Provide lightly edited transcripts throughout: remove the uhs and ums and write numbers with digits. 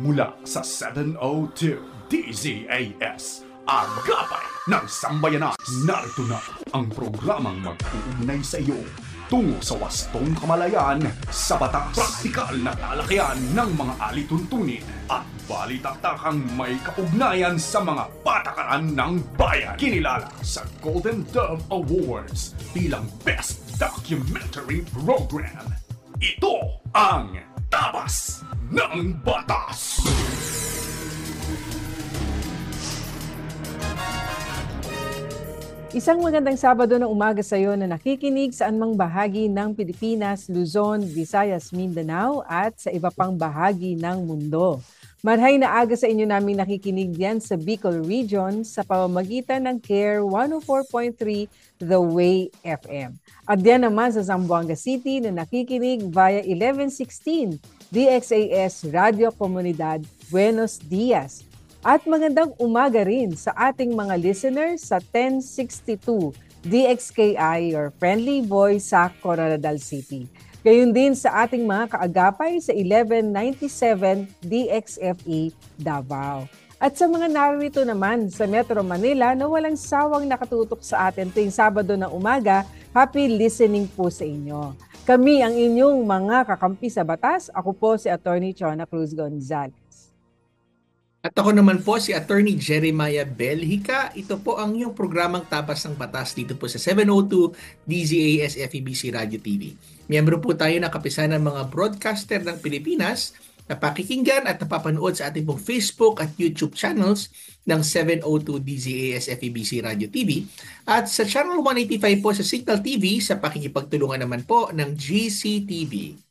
mula sa 702 DZAS, Agapay ng Sambayanan. Narito na ang programang mag-uugnay sa iyo tungo sa wastong kamalayan sa batas, praktikal na talakayan ng mga alituntunin at balitaktakang may kaugnayan sa mga patakaran ng bayan. Kinilala sa Golden Dove Awards bilang Best Documentary Program. Ito ang Tabas ng Batas! Isang magandang Sabado ng umaga sa iyo na nakikinig sa anumang bahagi ng Pilipinas, Luzon, Visayas, Mindanao at sa iba pang bahagi ng mundo. Marhay na aga sa inyo namin nakikinig diyan sa Bicol Region sa pamamagitan ng CARE 104.3 The Way FM. At diyan naman sa Zamboanga City na nakikinig via 1116 DXAS Radio Comunidad Buenos Dias. At magandang umaga rin sa ating mga listeners sa 1062 DXKI, your friendly voice sa Coronadal City. Gayon din sa ating mga kaagapay sa 1197 DXFE Davao. At sa mga narito naman sa Metro Manila na walang sawang nakatutok sa atin tuwing Sabado ng umaga, happy listening po sa inyo. Kami ang inyong mga kakampi sa batas. Ako po si Attorney Chona Cruz Gonzalez. At ako naman po si Attorney Jeremiah Belhica. Ito po ang iyong programang Tabas ng Batas dito po sa 702 DZAS FEBC Radio TV. Miyembro po tayo ng kapisanan ng mga broadcaster ng Pilipinas na pakikinggan at napapanood sa ating pong Facebook at YouTube channels ng 702 DZAS FEBC Radio TV at sa Channel 185 po sa Signal TV sa pakikipagtulungan naman po ng GCTV.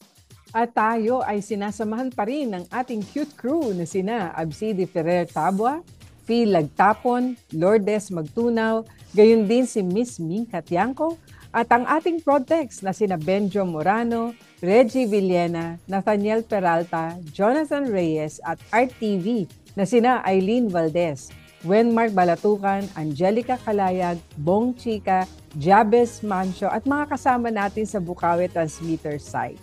At tayo ay sinasamahan pa rin ng ating cute crew na sina Absidi Ferrer Tabua, Phil Lagtapon, Lourdes Magtunaw, gayon din si Miss Ming Katiangco, at ang ating Protex na sina Benjo Morano, Reggie Villena, Nathaniel Peralta, Jonathan Reyes at RTV na sina Eileen Valdez, Wenmark Balatukan, Angelica Kalayag, Bong Chica, Jabez Mancio at mga kasama natin sa Bukawi Transmitter site.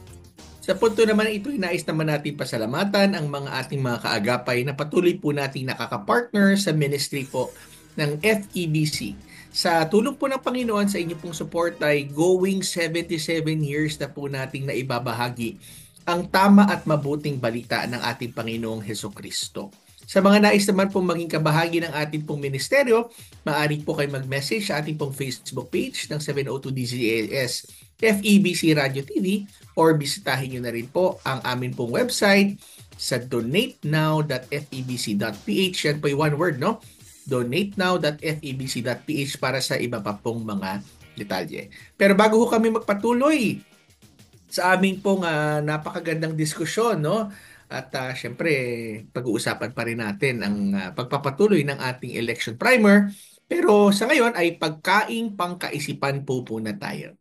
Sa punto naman ito, nais naman natin pasalamatan ang mga ating mga kaagapay na patuloy po nating nakakapartner sa ministry po ng FEBC. Sa tulong po ng Panginoon sa inyo pong support ay going 77 years na po nating naibabahagi ang tama at mabuting balita ng ating Panginoong Hesukristo. Sa mga nais naman pong maging kabahagi ng ating pong ministeryo, maaari po kayo mag-message sa ating pong Facebook page ng 702 DZAS FEBC Radio TV or bisitahin nyo na rin po ang amin pong website sa donatenow.febc.ph. Yan po yung one word, no? donatenow.febc.ph para sa iba pa pong mga detalye. Pero bago ho kami magpatuloy sa aming pong napakagandang diskusyon, no? At syempre, pag-uusapan pa rin natin ang pagpapatuloy ng ating election primer. Pero sa ngayon ay pagkaing pangkaisipan po na tayo.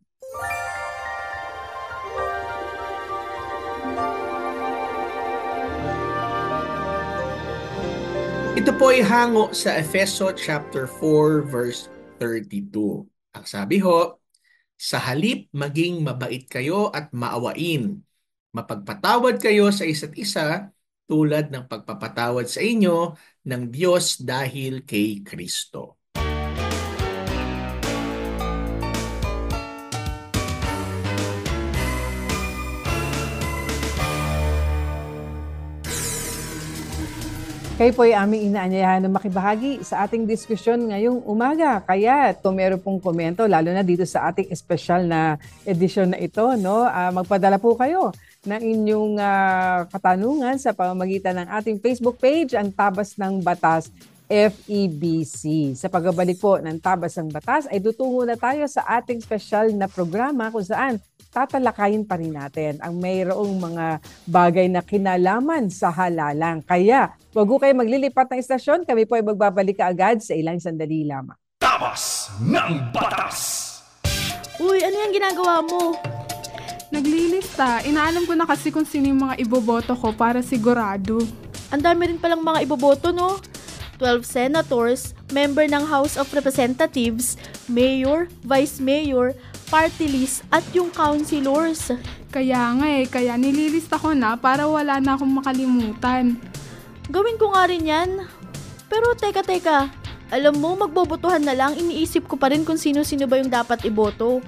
Ito po ay hango sa Efeso chapter 4 verse 32. Ang sabi ho, sa halip maging mabait kayo at maawain. Mapagpatawad kayo sa isa't isa tulad ng pagpapatawad sa inyo ng Diyos dahil kay Kristo. Kayo po ay aming inaanyayahan na makibahagi sa ating diskusyon ngayong umaga. Kaya kung meron pong komento, lalo na dito sa ating espesyal na edisyon na ito, no, magpadala po kayo ng inyong katanungan sa pamamagitan ng ating Facebook page, ang Tabas ng Batas FEBC. Sa pagbabalik po ng Tabas ng Batas ay tutungo na tayo sa ating special na programa kung saan tatalakayin pa rin natin ang mayroong mga bagay na kinalaman sa halalang. Kaya, wag ko kayo maglilipat ng istasyon, kami po ay magbabalik kaagad sa ilang sandali lamang. Tabas ng Batas! Uy, ano yung ginagawa mo? Naglilista. Inaalam ko na kasi kung sino yung mga iboboto ko para sigurado. Ang dami rin palang mga iboboto, no? 12 senators, member ng House of Representatives, mayor, vice mayor, party list, at yung councilors. Kaya nililista ko na para wala na akong makalimutan. Gawin ko nga rin yan. Pero teka. Alam mo, magbobotohan na lang, iniisip ko pa rin kung sino-sino ba yung dapat iboto.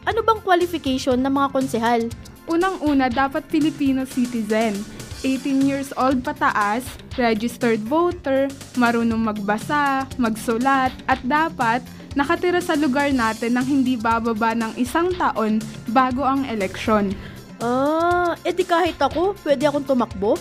Ano bang qualification ng mga konsehal? Unang-una, dapat Filipino citizen. 18 years old pataas, registered voter, marunong magbasa, magsulat, at dapat nakatira sa lugar natin ng hindi bababa ng 1 taon bago ang eleksyon. Di kahit ako, pwede akong tumakbo?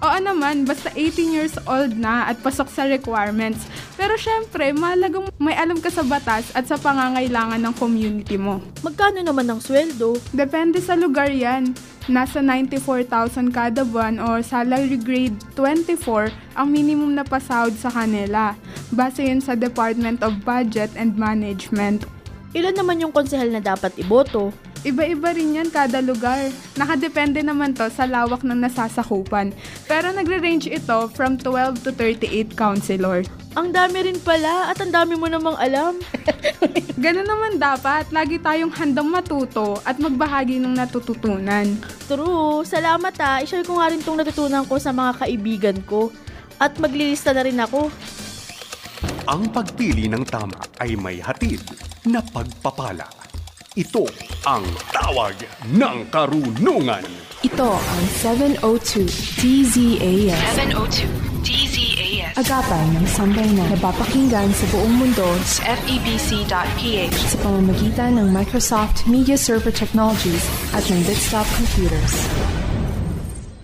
Oo naman, basta 18 years old na at pasok sa requirements. Pero syempre, mahalagang may alam ka sa batas at sa pangangailangan ng community mo. Magkano naman ang sweldo? Depende sa lugar yan. Nasa 94,000 kada buwan o salary grade 24 ang minimum na pasahod sa kanila. Base yun sa Department of Budget and Management. Ilan naman yung konsehal na dapat iboto? Iba-iba rin yan kada lugar. Nakadepende naman to sa lawak ng nasasakupan. Pero nagre-range ito from 12 to 38 councilor. Ang dami rin pala at ang dami mo namang alam. Ganun naman dapat. Lagi tayong handang matuto at magbahagi ng natututunan. True. Salamat I-share ko nga rin itong natutunan ko sa mga kaibigan ko. At maglilista na rin ako. Ang pagpili ng tama ay may hatid na pagpapala. Ito ang tawag ng karunungan. Ito ang 702 DZAS. 702 DZAS. Agapay ng sambayanan na napapakinggan sa buong mundo sa FEBC.ph sa pamamagitan ng Microsoft Media Server Technologies at ng Bitstop Computers.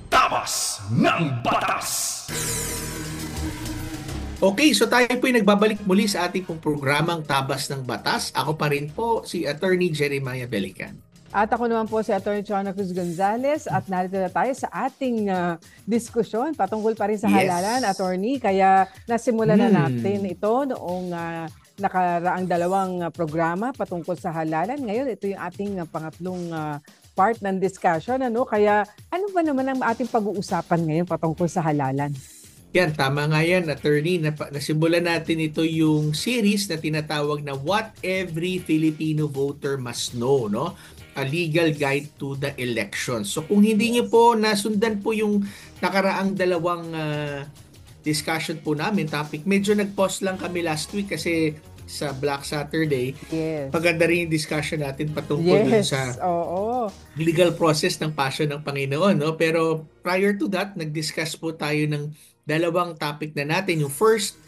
Tabas ng Batas! Okay, so tayo po ay nagbabalik muli sa ating pong programang Tabas ng Batas. Ako pa rin po si Attorney Jeremiah Belican. At ako naman po si Atty. Chona Cruz Gonzales at narito na tayo sa ating diskusyon patungkol pa rin sa halalan, Attorney. Kaya nasimulan na natin ito noong nakaraang 2 programa patungkol sa halalan. Ngayon, ito yung ating pangatlong part ng discussion. Kaya ano ba naman ang ating pag-uusapan ngayon patungkol sa halalan? Yan, tama nga yan, Attorney. Nasimulan natin ito yung series na tinatawag na What Every Filipino Voter Must Know, no? A Legal Guide to the Election. So kung hindi niyo po nasundan po yung nakaraang 2 discussion po namin, topic, medyo nag-pause lang kami last week kasi sa Black Saturday. Yes. Maganda rin yung discussion natin patungkol dun sa legal process ng Passion ng Panginoon, no? Pero prior to that, nag-discuss po tayo ng 2 topic na natin. Yung first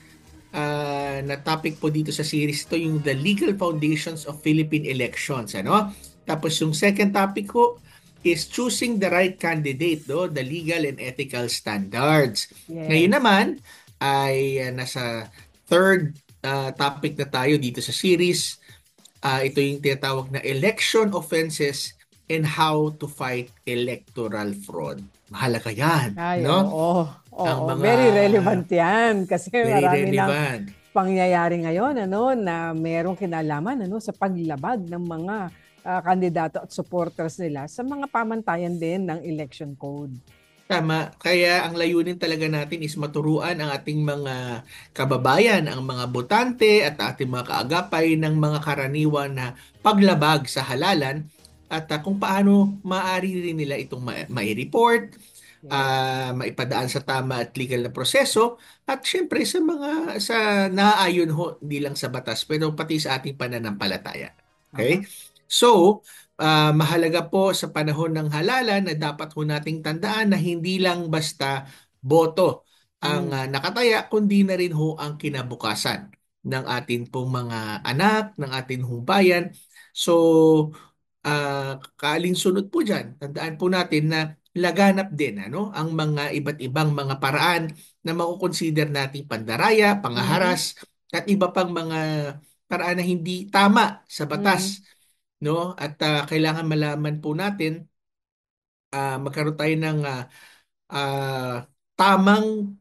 na topic po dito sa series ito, yung the legal foundations of Philippine elections, ano? Tapos yung second topic ko is choosing the right candidate, no? The legal and ethical standards. Yes. Ngayon naman ay nasa third topic na tayo dito sa series. Ito yung tinatawag na election offenses and how to fight electoral fraud. Mahalaga yan, no? Oo, very relevant yan kasi marami ng pangyayari ngayon na mayroong kinalaman sa paglabag ng mga kandidato at supporters nila sa mga pamantayan din ng election code. Tama. Kaya ang layunin talaga natin is maturuan ang ating mga kababayan, ang mga botante at ating mga kaagapay ng mga karaniwan na paglabag sa halalan at kung paano maaari rin nila itong mai-report, maipadaan sa tama at legal na proseso at syempre sa naaayon hindi lang sa batas pero pati sa ating pananampalataya. Okay? So, mahalaga po sa panahon ng halalan na dapat ho nating tandaan na hindi lang basta boto ang nakataya kundi na rin ho ang kinabukasan ng atin pong mga anak, ng atin hong bayan. So, kaalinsunod po dyan, tandaan po natin na laganap din ang mga iba't ibang mga paraan na makukonsider nating pandaraya, pangaharas, at iba pang mga paraan na hindi tama sa batas. No? At kailangan malaman po natin, magkaroon tayo ng tamang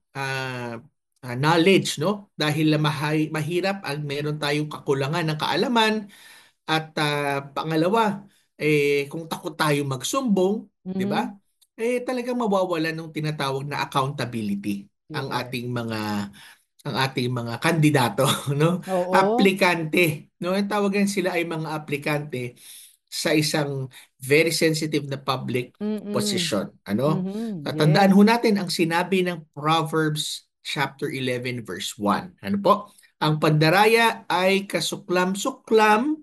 knowledge, no? Dahil mahirap ang meron tayong kakulangan ng kaalaman. At pangalawa, kung takot tayo magsumbong, di ba? Talagang mawawalan ng tinatawag na accountability ang ating mga kandidato, no? Aplikante, no? Ang tawagan sila ay mga aplikante. sa isang very sensitive na public Mm-mm. position. Ano? Mhm. Tandaan ho Yes. natin ang sinabi ng Proverbs chapter 11 verse 1. Ano po? Ang pandaraya ay kasuklam-suklam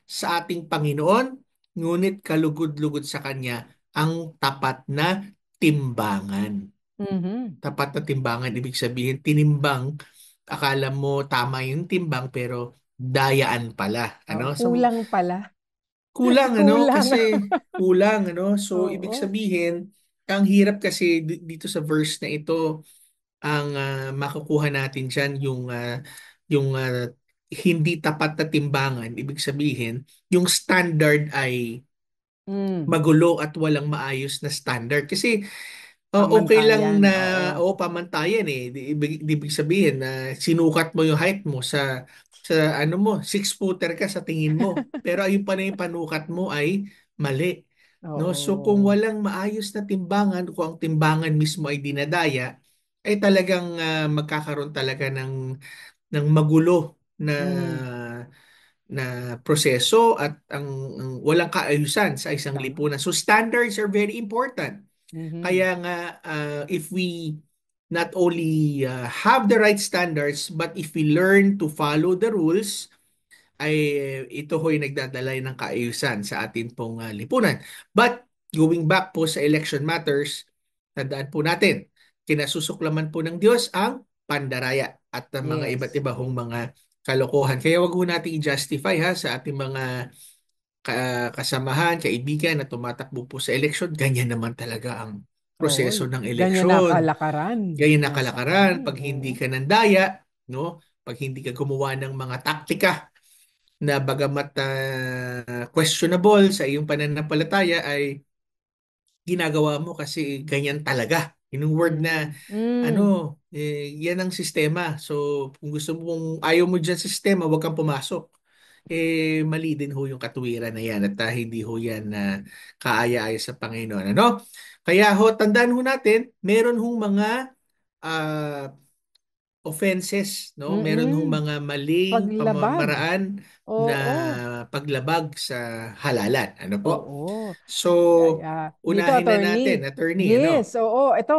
sa ating Panginoon, ngunit kalugod-lugod sa Kanya ang tapat na timbangan. Mhm. Tapat na timbangan, ibig sabihin, tinimbang, akala mo tama yung timbang, pero dayaan pala. Oo, Ano? So, kulang pala. kulang, ano? Kulang. Kasi kulang, ano? So, ibig Oo. sabihin, ang hirap kasi dito sa verse na ito, ang makukuha natin dyan yung hindi tapat na timbangan. Ibig sabihin, yung standard ay Mm. magulo at walang maayos na standard. Kasi okay lang Pamantayan. na Oo. pamantayan eh. Ibig sabihin na sinukat mo yung height mo sa ano mo, 6-footer ka sa tingin mo. Pero ayun pa na yung panukat mo ay mali. No? So kung Oo. walang maayos na timbangan, kung ang timbangan mismo ay dinadaya, ay talagang magkakaroon talaga ng magulo na Mm. proseso at ang walang kaayusan sa isang Tama. lipunan. So standards are very important. Mhm. Kaya nga, if we not only have the right standards, but if we learn to follow the rules, ay ito ho'y nagdadala ng kaayusan sa atin pong lipunan. But going back po sa election matters, tandaan po natin, kinasusuklaman po ng Diyos ang pandaraya at ang mga iba't Yes. iba hong mga kalokohan. Kaya wag ho nating i-justify ha sa ating mga kasamahan, kaibigan na tumatakbo po sa eleksyon. Ganyan naman talaga ang Oo. proseso ng Ganyan na eleksyon. kalakaran. Ganyan na Nasa kalakaran. ano. Pag hindi Oo. ka nandaya, no? Pag hindi ka gumawa ng mga taktika na bagamat questionable sa iyong pananampalataya ay ginagawa mo kasi ganyan talaga. Yung word na Mhm. Mm. ano, yan ang sistema. So, kung gusto mong ayaw mo dyan sa sistema, huwag kang pumasok. Mali din ho yung katuwiran na yan at hindi ho yan na kaaya-aya sa Panginoon. Ano? Kaya ho, tandaan ho natin, meron hong mga ah, offenses, no? Meron hong Mm. mga maling Paglabag. pamamaraan na Oo. paglabag sa halalan. Ano po? Oo. So, Dito, unahin na natin, attorney. attorney, ano? Yes, oo. Ito,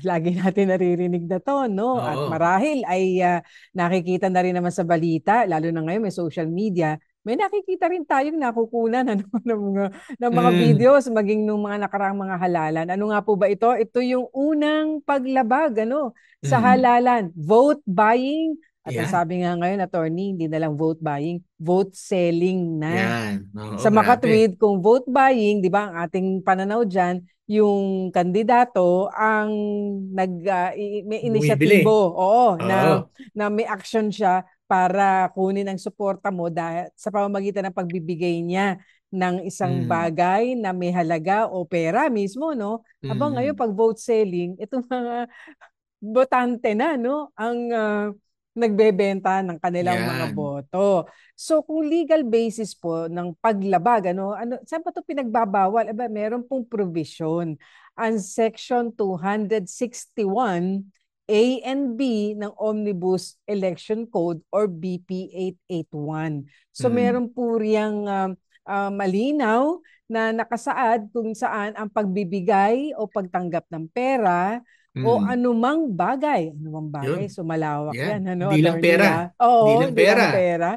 lagi natin naririnig na to, no? At Oo. marahil ay nakikita na rin naman sa balita, lalo na ngayon may social media, may nakikita rin tayong nakukunan ano, ng mga Mm. videos, maging nung mga nakaraang mga halalan. Ano nga po ba ito? Ito yung unang paglabag ano, sa Mm. halalan. Vote buying. At ang Yan. sabi nga ngayon, attorney, hindi na lang vote buying, vote selling na. Yan. Oo, Sa grabe. makatwid, kung vote buying, di ba, ang ating pananaw dyan, yung kandidato ang may Bumibili. inisyatibo, oo, na, Oo. na may action siya para kunin ang suporta mo dahil sa pamamagitan ng pagbibigay niya ng isang Mm. bagay na may halaga o pera mismo, no? Habang ngayon, Mm. pag vote selling, itong mga botante na, no? Ang nagbebenta ng kanilang mga Yan. boto. So kung legal basis po ng paglabag, saan pa ito pinagbabawal? Aba, meron pong provision. Ang Section 261 A and B ng Omnibus Election Code or BP 881. So Mm. meron po riyang malinaw na nakasaad kung saan ang pagbibigay o pagtanggap ng pera o Mm. anumang bagay. Anumang Yun. bagay. So malawak Yan. yan, Hindi lang attorney, pera. ah. Hindi Oo, lang hindi pera. lang pera.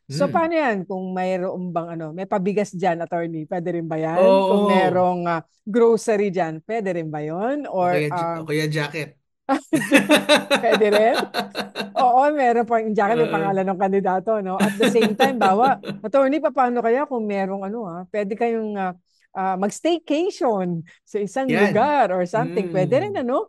So Mm. paano yan? Kung mayroong bang may pabigas dyan, attorney, pwede rin ba yan? Kung Oo. merong grocery dyan, pwede rin ba yun? O Or kaya, o kaya jacket. pwede rin? Oo, meron pa yung jacket, may Oo. pangalan ng kandidato, no? At the same time, attorney, paano kaya kung merong pwede kayong mag-staycation sa isang Yan. lugar or something. Pwede rin, Mm.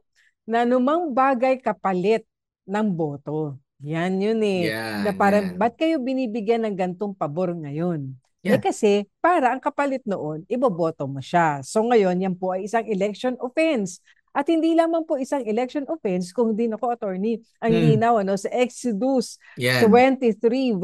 na anumang bagay kapalit ng boto. Yan yun eh. Na Yan. parang, Yan. ba't kayo binibigyan ng gantong pabor ngayon? Yan. Kasi, para ang kapalit noon, iboboto mo siya. So ngayon, yan po ay isang election offense. At hindi lamang po isang election offense, kung din ako, attorney, ang Mm. linaw sa Exodus Yan. 23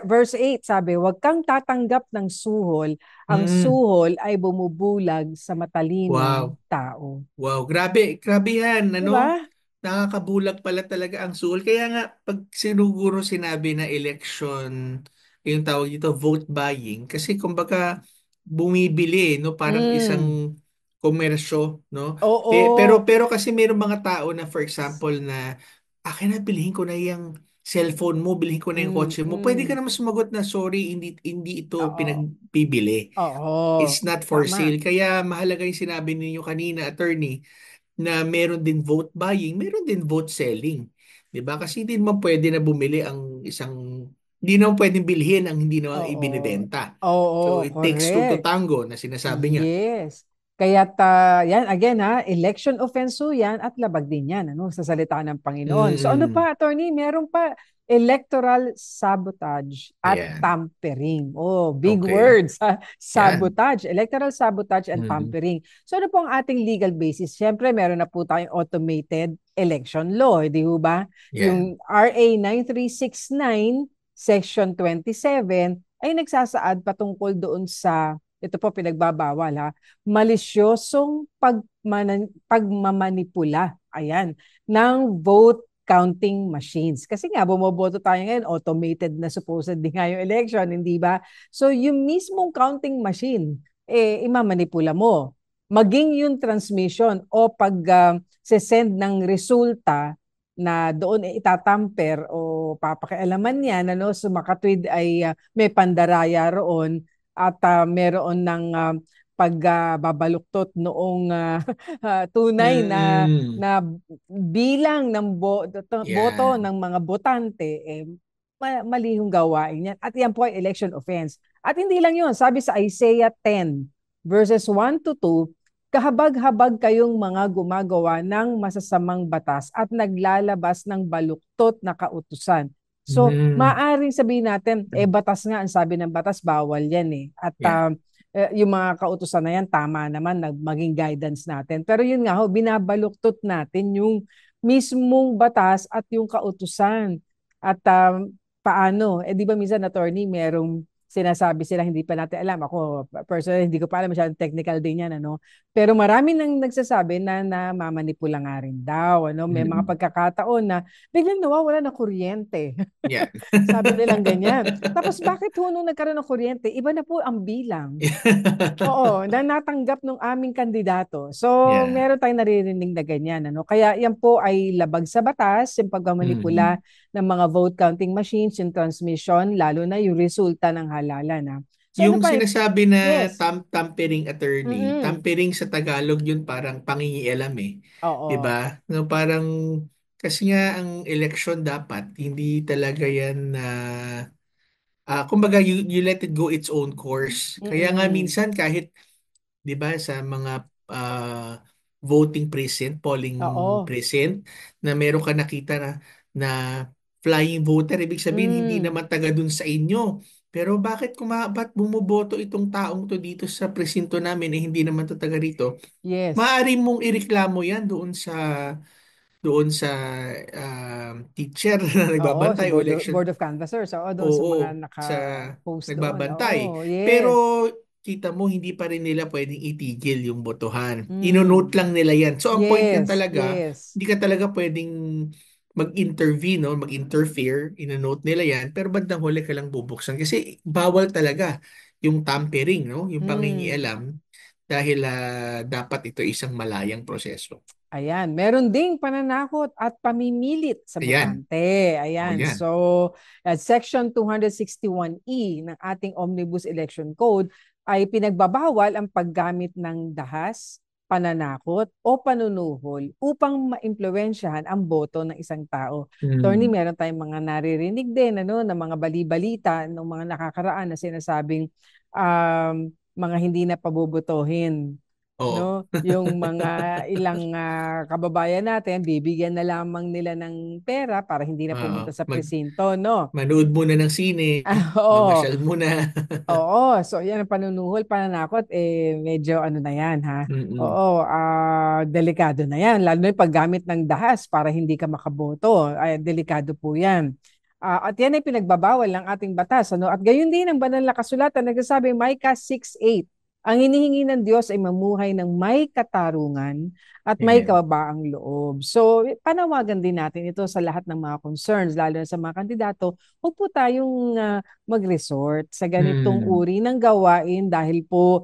verse 8, sabi, huwag kang tatanggap ng suhol. Ang Mm. suhol ay bumubulag sa matalinong Wow. tao. Wow. Grabe. Grabe yan. Di ba? Ano? Nakakabulag pala talaga ang suol. Kaya nga, pag sinuguro sinabi na election yung tawag dito, vote buying. Kasi kumbaga, bumibili, no? Parang Mm. isang komersyo, no? Oo. Pero kasi mayroong mga tao na, for example, na, akin na, bilhin ko na yung cellphone mo, bilhin ko na yung Mm, kotse mo. Pwede ka mm. naman sumagot na, sorry, hindi ito Oo. pinagpibili. Oo. It's not for Tama. sale. Kaya mahalaga yung sinabi ninyo kanina, attorney, na meron din vote buying, meron din vote selling. 'Di ba? Kasi hindi naman pwede na bumili ang hindi naman pwedeng bilhin ang hindi naman Oo. ibinebenta. So Oo, it takes two to correct. tango na sinasabi niya. Yes. Kaya yan again election offense ho yan at labag din yan sa salita ng Panginoon. So ano Mm. pa, attorney? Meron pa electoral sabotage at Ayan. tampering. Oh, big Okay. words. Yan. Sabotage, electoral sabotage and Mm. tampering. So ano po ang ating legal basis? Siyempre, meron na po tayong automated election law, di ho ba? Yan. Yung RA 9369 Section 27 ay nagsasaad patungkol doon sa ito po pinagbabawal malisyosong pagmamanipula, ayan, ng vote counting machines. Kasi nga, bumoboto tayo ngayon, automated na supposedly nga yung election, hindi ba? So, yung mismong counting machine, imamanipula mo. Maging yung transmission o send ng resulta na doon itatamper o papakialaman niyan, so makatwid ay may pandaraya roon at meron ng pagbabaluktot noong tunay Mm. na bilang ng boto Yan. ng mga botante malihong gawain yan. At yan po ay election offense. At hindi lang yun, sabi sa Isaiah 10 verses 1 to 2, kahabag-habag kayong mga gumagawa ng masasamang batas at naglalabas ng baluktot na kautusan. So, Mm. maaring sabihin natin, batas nga, ang sabi ng batas, bawal yan At Yeah. yung mga kautusan na yan, tama naman, maging guidance natin. Pero yun nga, binabaluktot natin yung mismong batas at yung kautusan. At paano? Di ba minsan, attorney, merong sinasabi sila, hindi pa natin alam. Ako, personally, hindi ko pa alam, masyadong technical din yan, Pero marami nang nagsasabi na namamanipula nga rin daw, May mga Mm. pagkakataon na biglang nawawala ng kuryente. Yan. Sabi nilang ganyan. Tapos bakit nung nagkaroon ng kuryente, iba na po ang bilang. Oo, na natanggap ng aming kandidato. So, Yeah. meron tayong naririnig na ganyan. Kaya yan po ay labag sa batas, yung pagmamanipula Mm. ng mga vote counting machines, yung transmission, lalo na yung resulta ng halalan. So, ano Yung pa? sinasabi na Yes. tampering attorney, Mm-mm. tampering sa Tagalog yun parang pangingialam 'Di Oo. ba? No, parang kasi nga ang election dapat hindi talaga yan na kumbaga you let it go its own course. Kaya nga Mm-mm. minsan kahit 'di ba sa mga voting precinct, polling Oo. precinct na meron ka nakita na flying voter, ibig sabihin hindi Mm. naman taga dun sa inyo. Pero ba't bumoboto itong taong to dito sa presinto namin hindi naman to taga rito? Yes. Maaari mong ireklamo yan doon sa teacher na Oo, sa nagbabantay o election. Board of Canvassers. Oo, doon sa mga Oo, sa naka-post doon. nagbabantay. Oo, Pero yes. kita mo hindi pa rin nila pwedeng itigil yung botohan. Ino-note Mm. lang nila yan. So ang point yan Yes, talaga, yes. hindi ka talaga pwedeng mag-intervene, no? Mag-interfere. Ino-note nila yan. Pero bandang huli ka lang bubuksan. Kasi bawal talaga yung tampering, no? Yung Mm. pangingialam. Dahil dapat ito isang malayang proseso. Ayan, meron ding pananakot at pamimilit sa Ayan. botante. O Ayan, yan. so Section 261E ng ating Omnibus Election Code ay pinagbabawal ang paggamit ng dahas, pananakot o panunuhol upang maimpluwensyahan ang boto ng isang tao. Tony, Hmm. meron tayong mga naririnig din ng mga bali-balita ng mga nakakaraan na sinasabing mga hindi na pabobotohin. Oo. Yung mga ilang kababayan natin, bibigyan na lamang nila ng pera para hindi na Oo. pumunta sa presinto, no? Manood muna ng sine, Oo. mamasyal muna. Oo, so yan ang panunuhol, pananakot, medyo ano na yan, ha? Mm-mm. Oo, delikado na yan, lalo na yung paggamit ng dahas para hindi ka makaboto. Ay, delikado po yan. At yan ay pinagbabawal ng ating batas, At gayon din ang banal na kasulatan, nagsasabi, Micah 6:8, Ang hinihingi ng Diyos ay mamuhay ng may katarungan at may Amen. kababaang loob. So, panawagan din natin ito sa lahat ng mga concerns, lalo na sa mga kandidato. Huwag po tayong mag-resort sa ganitong Mm. uri ng gawain dahil po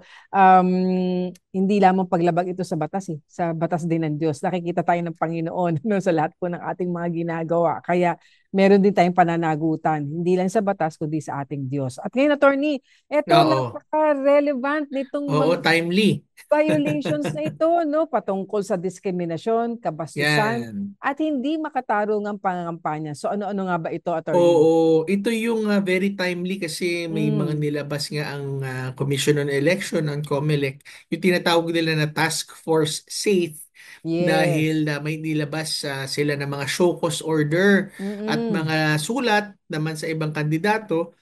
hindi lamang paglabag ito sa batas, sa batas din ng Diyos. Nakikita tayo ng Panginoon no, sa lahat po ng ating mga ginagawa. Kaya meron din tayong pananagutan, hindi lang sa batas, kundi sa ating Diyos. At ngayon, attorney, eto Oo. napaka-relevant nitong Oo, mga timely. violations na ito, no? Patungkol sa diskriminasyon, kabastusan, Yan. at hindi makatarong ang pangangampanya. So ano-ano nga ba ito, attorney? Oo, ito yung very timely kasi may mga Mm, nilabas nga ang Commission on Election, ang COMELEC, yung tinatawag nila na Task Force SAFE yes. dahil may nilabas sila ng mga show cause order at Mm-mm. mga sulat naman sa ibang kandidato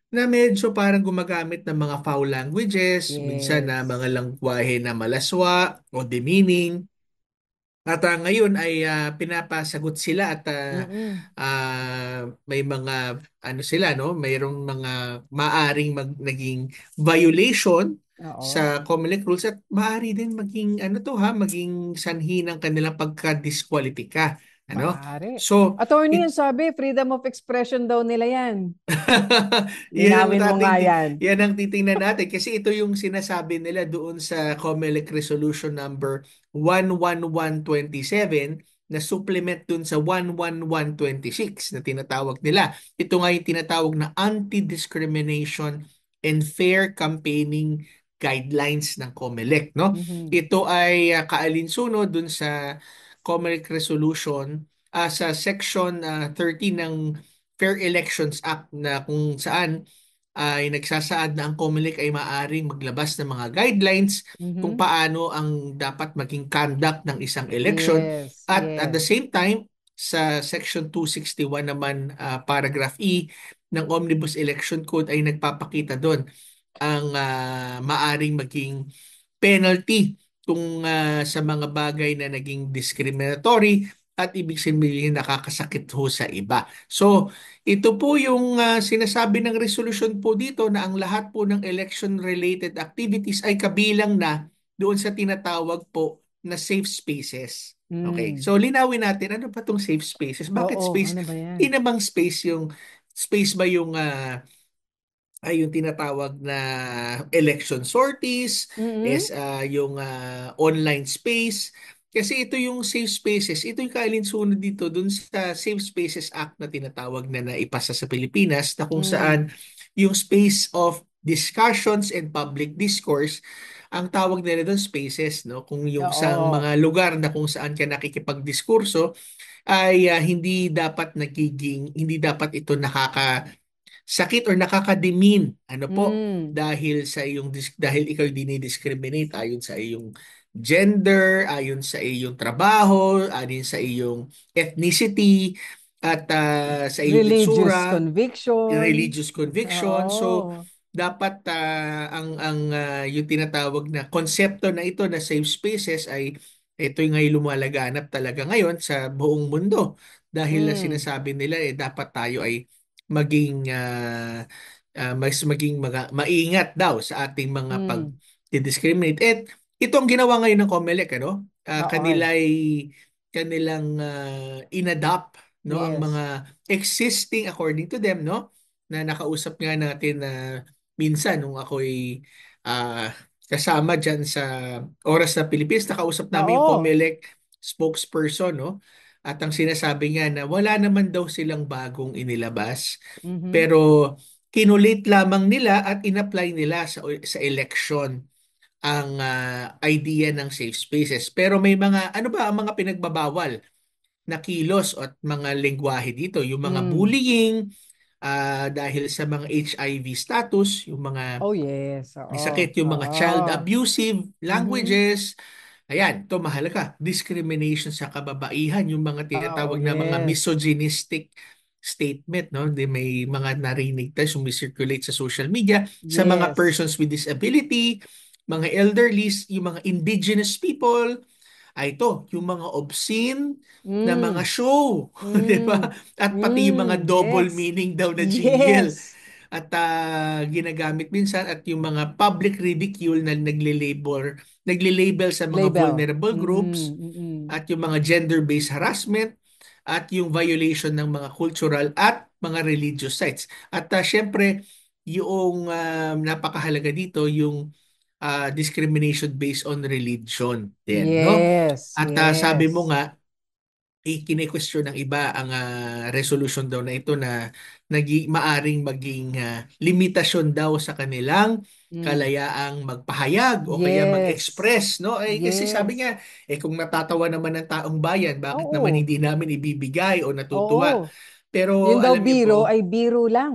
na medyo parang gumagamit ng mga foul languages, minsan na mga Yes. lengguwahe na malaswa o demeaning. At ngayon ay pinapasagot sila at Mm-mm. may mga ano sila no, mayroong mga maaring naging violation Oo. sa COMELEC rules at maaari din maging ano to ha, maging sanhi ng kanilang pagka-disqualify. Ano? Maaari. So, Attorney, it, yung sabi, freedom of expression daw nila yan. yan ang Linawin mo nga yan. yan ang titingnan natin kasi ito yung sinasabi nila doon sa COMELEC Resolution number 11127 na supplement dun sa 11126 na tinatawag nila. Ito nga yung tinatawag na Anti-Discrimination and Fair Campaigning Guidelines ng COMELEC, no? Mhm. Ito ay kaalinsunod dun sa COMELEC Resolution sa Section 30 ng Fair Elections Act na kung saan ay nagsasaad na ang COMELEC ay maaaring maglabas ng mga guidelines kung Mhm. paano ang dapat maging conduct ng isang election Yes, at the yes. same time sa Section 261 naman paragraph E ng Omnibus Election Code ay nagpapakita doon ang maaring maging penalty kung sa mga bagay na naging discriminatory at ibig sabihin nakakasakit ho sa iba. So, ito po yung sinasabi ng resolution po dito na ang lahat po ng election-related activities ay kabilang na doon sa tinatawag po na safe spaces. Okay, Mm. so linawin natin ano ba itong safe spaces? Bakit Oo, space? ano ba yan? Hindi namang space yung space ba yung ay yung tinatawag na election sorties, Mm-mm. is yung online space. Kasi ito yung safe spaces, ito yung kaalinsunod dito dun sa Safe Spaces Act na tinatawag na naipasa sa Pilipinas na kung Mm. saan yung space of discussions and public discourse ang tawag nila doon spaces no kung yung sa Oo. mga lugar na kung saan ka nakikipagdiskurso ay hindi dapat ito sakit or nakakademean ano po Mm. dahil ikaw dinidiscriminate ayon sa iyong gender, ayon sa iyong trabaho, ayon sa iyong ethnicity at sa iyong Religious itsura, conviction. religious conviction. So Oo. dapat ang yung tinatawag na konsepto na ito na safe spaces ay ito yung ngay lumalaganap talaga ngayon sa buong mundo dahil Mm. sinasabi nila dapat tayo ay maging mas maging maingat daw sa ating mga Mm. pag-discriminate. At ito ang ginawa ngayon ng COMELEC, ano? Oo. Kanilang inadopt no ang Yes. mga existing according to them no na nakausap nga natin na minsan nung ako'y ah, kasama diyan sa Oras na Pilipinas nakausap namin yung Oo. COMELEC spokesperson no at ang sinasabi nga na wala naman daw silang bagong inilabas Mhm. pero kinulit lamang nila at inapply nila sa election ang idea ng safe spaces. Pero may mga, ano ba ang mga pinagbabawal na kilos at mga lengguwahe dito? Yung mga Mm. bullying, dahil sa mga HIV status, yung mga Oh, yes. may Oo. sakit, yung mga child Oo. abusive Mhm. languages. Ayan, ito mahalaga. Discrimination sa kababaihan, yung mga Oo, tinatawag na mga yes. misogynistic statement, no? May mga narinig tayo sumicirculate sa social media sa mga Yes. persons with disability, mga elderlies, yung mga indigenous people, ay ito, yung mga obscene na mga Mm. show, di ba? Mm. At pati yung mga Mm. double Yes. meaning daw na jingle. Yes. at ginagamit minsan, at yung mga public ridicule na nagle-label sa mga Label. vulnerable groups, at yung mga gender-based harassment, at yung violation ng mga cultural at mga religious sites. At syempre, yung napakahalaga dito, yung discrimination based on religion din, no? Yes, At sabi mo yes. nga, kine-question ng iba ang resolution daw na ito na maaring maging limitasyon daw sa kanilang Mm. kalayaang magpahayag o kaya Yes. mag-express, no? Kasi sabi Yes. nga, kung natatawa naman ng taong bayan, bakit naman Oo. hindi namin ibibigay o natutuwa? Oo. Yun Pero daw alam niyo biro po, ay biro lang.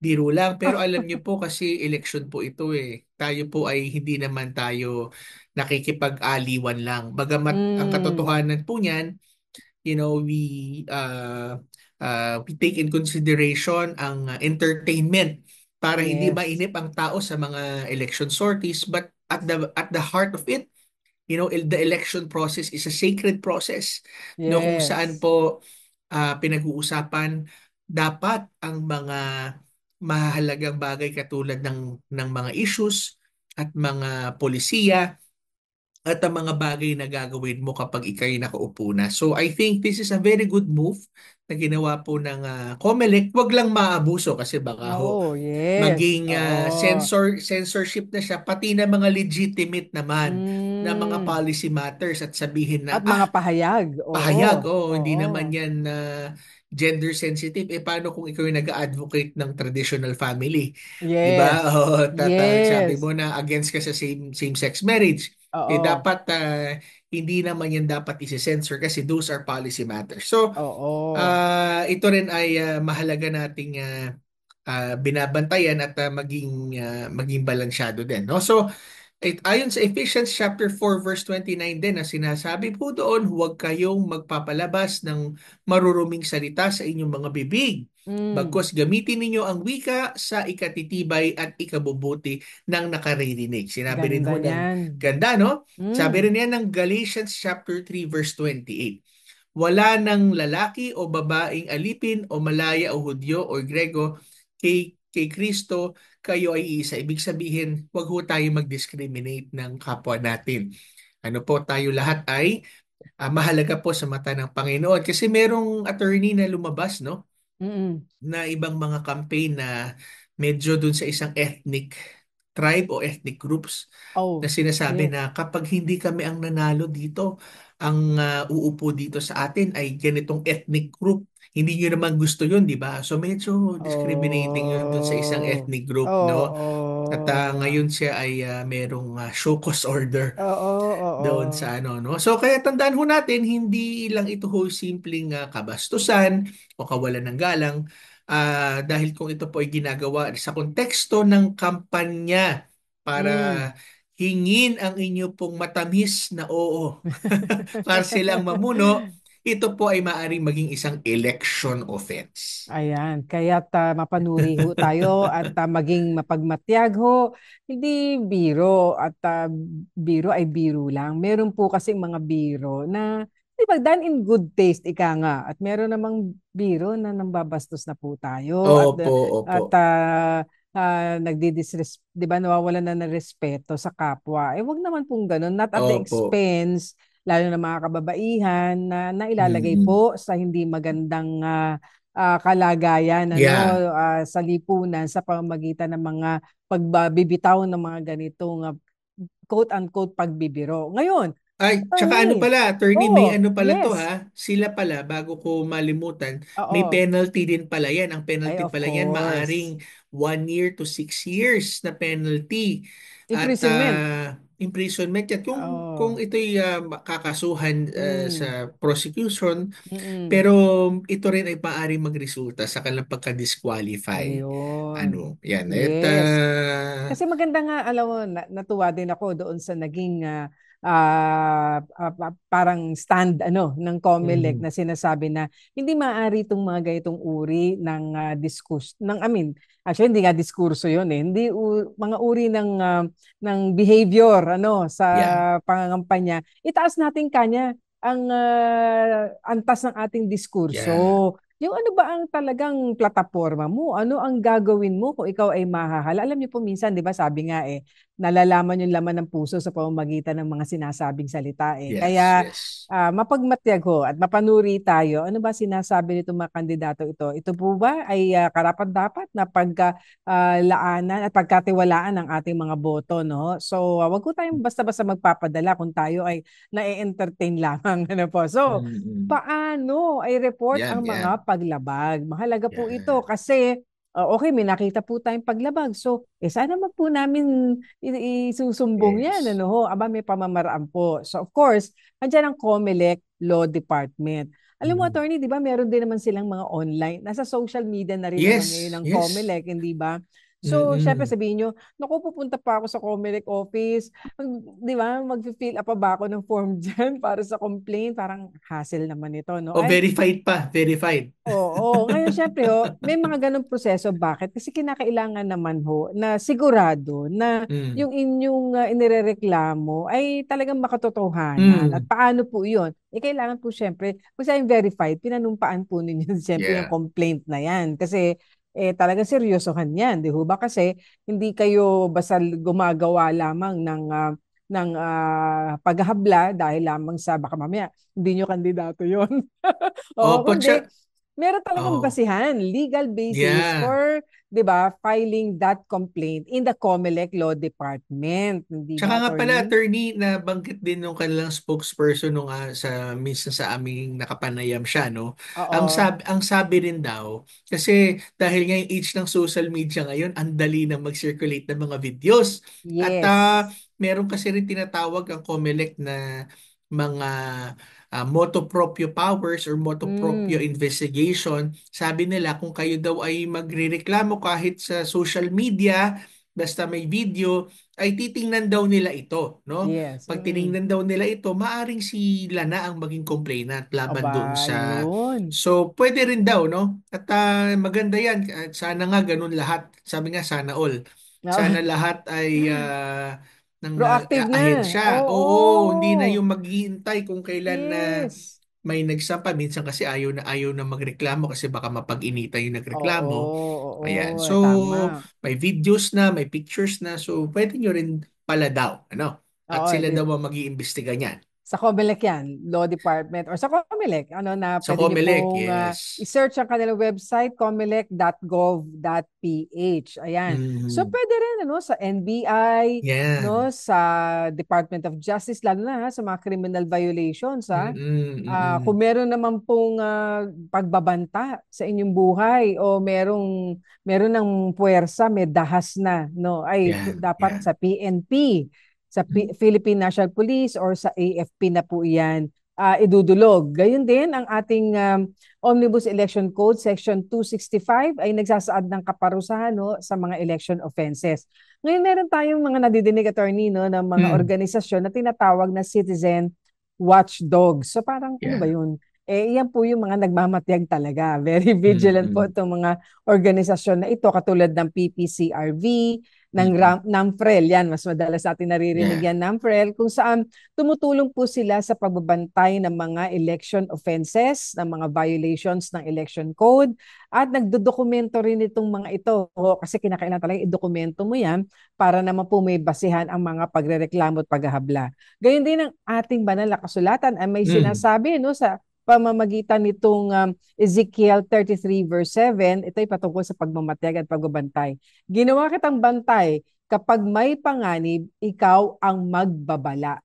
biro lang. Pero alam niyo po, kasi election po ito eh. Tayo po ay hindi naman tayo nakikipag-aliwan lang. Bagamat ang Mm. katotohanan po niyan, we take in consideration ang entertainment para hindi Yes. mainip ang tao sa mga election sorties, but at the heart of it, the election process is a sacred process, no, kung saan Yes. po pinag-uusapan dapat ang mga mahalagang bagay katulad ng mga issues at mga polisiya at ang mga bagay na gagawin mo kapag ikay nakaupo na. So I think this is a very good move na ginawa po ng COMELEC. Wag lang maabuso kasi baka ho Oo, yes. maging Oo. censorship na siya, pati na mga legitimate naman na mga Mm. policy matters, at sabihin na At mga pahayag. pahayag, Oo. hindi Oo. naman yan na gender sensitive. Paano kung ikaw yung nag-advocate ng traditional family? 'Di ba? Yes. O, sabi Yes. mo na against ka sa same-sex marriage. Oo. Dapat hindi naman yan dapat isi-censor kasi those are policy matters. So, Oo. ito rin ay mahalaga nating binabantayan at maging balansyado din, no? So, ayon sa Ephesians chapter 4 verse 29 din, na sinasabi po doon, huwag kayong magpapalabas ng maruruming salita sa inyong mga bibig. Mm. Bagkus gamitin ninyo ang wika sa ikatitibay at ikabubuti ng nakaririnig. Sinabi rin Ganda ho ng niyan. ganda, no? Sabi Mm. rin yan ng Galatians chapter 3 verse 28. Wala ng lalaki o babaeng alipin o malaya o Hudyo o Grego, kay Kristo kayo ay isa. Ibig sabihin, wag ho tayo mag-discriminate ng kapwa natin. Ano po, tayo lahat ay mahalaga po sa mata ng Panginoon. Kasi merong attorney na lumabas, no, Mm. na ibang mga campaign na medyo dun sa isang ethnic tribe o ethnic groups, na Oh, sinasabi yes. na kapag hindi kami ang nanalo dito, ang uupo dito sa atin ay ganitong ethnic group. Hindi nyo naman gusto yun, di ba? So medyo discriminating yun dun sa isang Oh. ethnic group, no? At Oo. ngayon siya ay merong show cause order Oo, doon oo. sa ano, no? So kaya tandaan ho natin, hindi lang ito ho simpleng kabastusan o kawalan ng galang, dahil kung ito po ay ginagawa sa konteksto ng kampanya para Mm. hingin ang inyo pong matamis na oo para silang mamuno, ito po ay maaaring maging isang election offense. Ayan, kaya't mapanuri ho tayo at maging mapagmatyag ho. Hindi biro at biro ay biro lang. Meron po kasing mga biro na, di ba, done in good taste, ika nga. At meron namang biro na nambabastos na po tayo Opo, opo. at di ba, nawawalan na ng respeto sa kapwa. Wag naman pong ganun. Not at the Opo. expense, lalo na mga kababaihan na ilalagay Mm-mm. po sa hindi magandang kalagayan Yeah. sa lipunan sa pamamagitan ng mga pagbibitaw ng mga ganitong quote-unquote pagbibiro. Ngayon, Ay, tsaka ano attorney, pala, attorney, may oh, ano pala to yes, ha. Sila pala, bago ko malimutan, may oo, penalty din pala yan. Ang ay penalty of pala yan, course. maaring 1 year to 6 years na penalty. At Imprisonment. imprisonment yan. Kung Oh, ito'y kakasuhan mm, sa prosecution, mm, pero ito rin ay maaring magresulta sa kanilang pagka-disqualify. ayun. Ano, yan. At Yes. Kasi maganda nga, alam mo, natuwa din ako doon sa naging parang stand ng COMELEC mhm. na sinasabi na hindi maaari itong mga ganitong uri ng discourse I mean, actually hindi nga diskurso 'yon eh. Hindi mga uri ng behavior sa Yeah. pangangampanya. Itaas natin kanya ang antas ng ating diskurso. Yeah. yung ano ba ang talagang plataporma mo? Ano ang gagawin mo kung ikaw ay mahahala? Alam niyo po minsan, di ba sabi nga nalalaman yung laman ng puso sa pamamagitan ng mga sinasabing salita Yes, Kaya yes. mapagmatyag ho at mapanuri tayo. Ano ba sinasabi nitong mga kandidato ito? Ito po ba ay karapat-dapat na pagkalaanan at pagkatiwalaan ng ating mga boto, no? So, wag ko tayong basta-basta magpapadala kung tayo ay na-entertain lamang. Ano po? So, Mm-mm. paano ay report Yan, ang yan. mga paglabag? Mahalaga po ito Yan. kasi okay, may nakita po tayong paglabag. So, sana man po namin isusumbong yan. Yes. Ano ho? Aba, may pamamaraan po. So, of course, andyan ang COMELEC Law Department. Alam mo, Mm. attorney, di ba meron din naman silang mga online. Nasa social media na rin naman ngayon Yes, ng yes. COMELEC, hindi ba? So, syempre Mm-mm. sabihin nyo, naku, pupunta pa ako sa COMELEC office. Di ba? Mag-fill up pa ba ako ng form dyan para sa complaint? Parang hassle naman ito, no? O Ay, verified pa, verified. oo. Ngayon, syempre, may mga ganong proseso. Bakit? Kasi kinakailangan naman na sigurado na Mm. yung inyong inirereklamo ay talagang makatotohanan. At Mm. paano po yun? Kailangan po syempre, kung saan verified, pinanumpaan po ninyo syempre yung Yeah. complaint na yan. Kasi talagang seryosohan yan, di ba? Kasi hindi kayo basta gumagawa lamang ng paghahabla dahil lamang sa baka mamaya hindi nyo kandidato yon. Oo, Opo, kundi meron talagang oh, basihan, legal basis yeah. for, 'di ba, filing that complaint in the COMELEC Law Department, hindi Tsaka ba, nga pala, attorney? attorney, na banggit din nung kanilang spokesperson nung minsan sa aming nakapanayam siya, no? Oo. Ang sabi rin daw, kasi dahil nga yung age ng social media ngayon, ang dali na mag-circulate ng mga videos. At Yes. meron kasi rin tinatawag ang COMELEC na mga motu proprio powers or motu proprio Mm. investigation. Sabi nila kung kayo daw ay magrereklamo kahit sa social media, basta may video, ay titingnan daw nila ito, no? Yes. Pag Mm. tiningnan daw nila ito, maaring sila na ang maging complainant laban doon Aba, sa... yun. So, pwede rin daw, no? At maganda yan. At sana nga ganun lahat. Sabi nga, sana all. Sana lahat ay ng Proactive na. ahensya. Oo, hindi na Oo. yung maghihintay kung kailan na Yes. may nagsampa. Minsan kasi ayaw na magreklamo kasi baka mapag-initan yung Oo, nagreklamo. Ayan. oo, So, tama. may videos na, may pictures na. So, pwede nyo rin pala daw. Ano? At Oo, sila daw ang mag-iimbestiga niyan. sa COMELEC yan, Law Department, or sa COMELEC, ano na Sa pwede niyo Comelec, pong yes. i-search ang kanilang website, comelec.gov.ph. Ayan. So Mm. pwede rin sa NBI, no, Yan. sa Department of Justice, lalo na sa mga criminal violations. Mm-mm, Kung mm-mm. meron naman pong pagbabanta sa inyong buhay o meron ng puwersa, may dahas na, no, ay Yan, dapat yan. sa PNP, sa Philippine National Police or sa AFP na po yan idudulog. Gayun din ang ating Omnibus Election Code Section 265 ay nagsasaad ng kaparusahan, no, sa mga election offenses. Ngayon meron tayong mga nadidinig, attorney, no, ng mga Mm. organisasyon na tinatawag na citizen watchdogs. So parang ano ba Yan. yun? Yan po yung mga nagmamatyag talaga. Very vigilant po Mm-mm. itong mga organisasyon na ito, katulad ng PPCRV, ng Mm-mm. NAMFREL. Yan, mas madalas natin naririnig Yan. yan, NAMFREL, kung saan tumutulong po sila sa pagbabantay ng mga election offenses, ng mga violations ng election code, at nagdodokumento rin itong mga ito. Kasi kinakailangan talaga idokumento mo yan para naman po may basihan ang mga pagrereklamo at paghahabla. Gayun din ang ating banal na kasulatan ay may Mm. sinasabi, no, sa pamamagitan nitong Ezekiel 33 verse 7, ito ay patungkol sa pagmamatyag at pagbabantay. Ginawa kitang bantay, kapag may panganib, ikaw ang magbabala.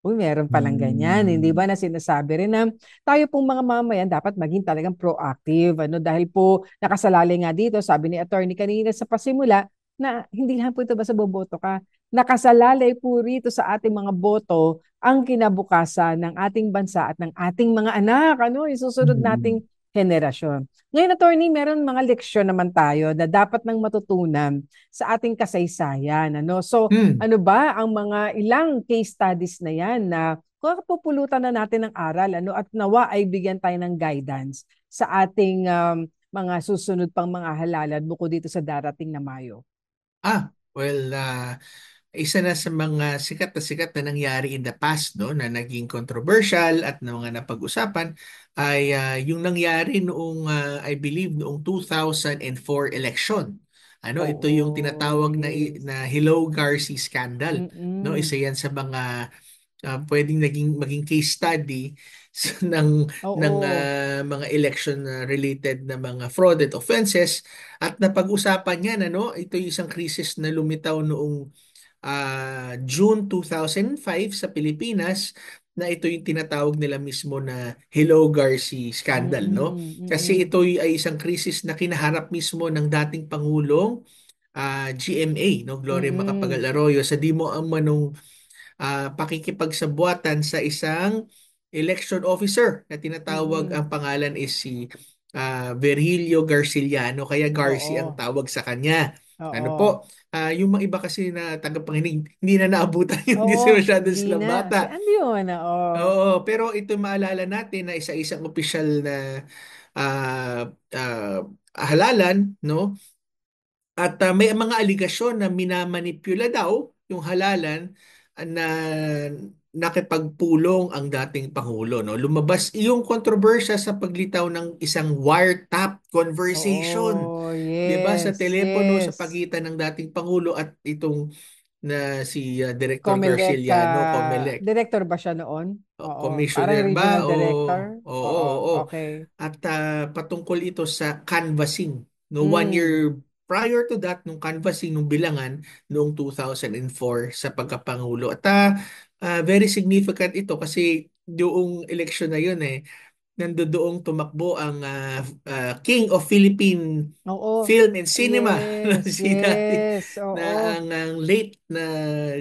Uy, meron palang ganyan, hindi Mm. ba, na sinasabi rin na tayo pong mga mamayan dapat maging talagang proactive, dahil po nakasalalay nga dito, sabi ni attorney kanina sa pasimula, na hindi lang po ito basta boboto ka. Nakasalalay po rito sa ating mga boto ang kinabukasan ng ating bansa at ng ating mga anak, yung susunod Mm. nating henerasyon. Ngayon, attorney, meron mga leksyon naman tayo na dapat nang matutunan sa ating kasaysayan. So, Mm. ano ba ang mga ilang case studies na yan na kapupulutan na natin ng aral, at nawa ay bigyan tayo ng guidance sa ating mga susunod pang mga halalan bukod dito sa darating na Mayo? Well, isa na sa mga sikat na nangyari in the past, no, na naging controversial at na mga napag-usapan ay yung nangyari noong I believe noong 2004 election. Ito yung Oo, tinatawag yes. na Hello Garci scandal, no? Mm-mm. Isa yan sa mga pwedeng maging case study ng Oo. mga election related na mga fraud and offenses. At napag-usapan yan, ito yung isang krisis na lumitaw noong June 2005 sa Pilipinas, na ito yung tinatawag nila mismo na Hello Garci scandal, no? Mm-mm. Kasi Mm-mm. ito ay isang krisis na kinaharap mismo ng dating Pangulong GMA, no, Gloria Macapagal Mm-mm. Arroyo, sa di mo ang manong pakikipagsabuatan sa isang election officer na tinatawag, Mm-mm. ang pangalan is si Virgilio Garciliano, kaya Garci ang Oo. tawag sa kanya. Ano Oo. po, yung mga iba kasi na tagapanginig, hindi na naabutan yun, hindi Oo, sila masyado hindi silang na. Si bata. ano yun? Oo. Oo, pero ito maalala natin na isa-isang opisyal na ah, ah, halalan, no? At may mga aligasyon na minamanipula daw yung halalan na nakipagpulong ang dating Pangulo. No? Lumabas yung kontrobersya sa paglitaw ng isang wiretap conversation. Oo, 'Di ba, sa yes, telepono sa yes. pagitan ng dating Pangulo at itong na si Director Comelec, Garciliano, Comelec. director ba siya noon? Oo, parang Commissioner ba regional o director. oo, Oo, oo. okay. At patungkol ito sa canvassing. No, one year Mm. prior to that, nung canvassing nung bilangan noong 2004 sa pagkapangulo. At very significant ito kasi yung election na yun nandoon tumakbo ang King of Philippine Oo. Film and Cinema no, Yes, si dati yes. na Oo. ang late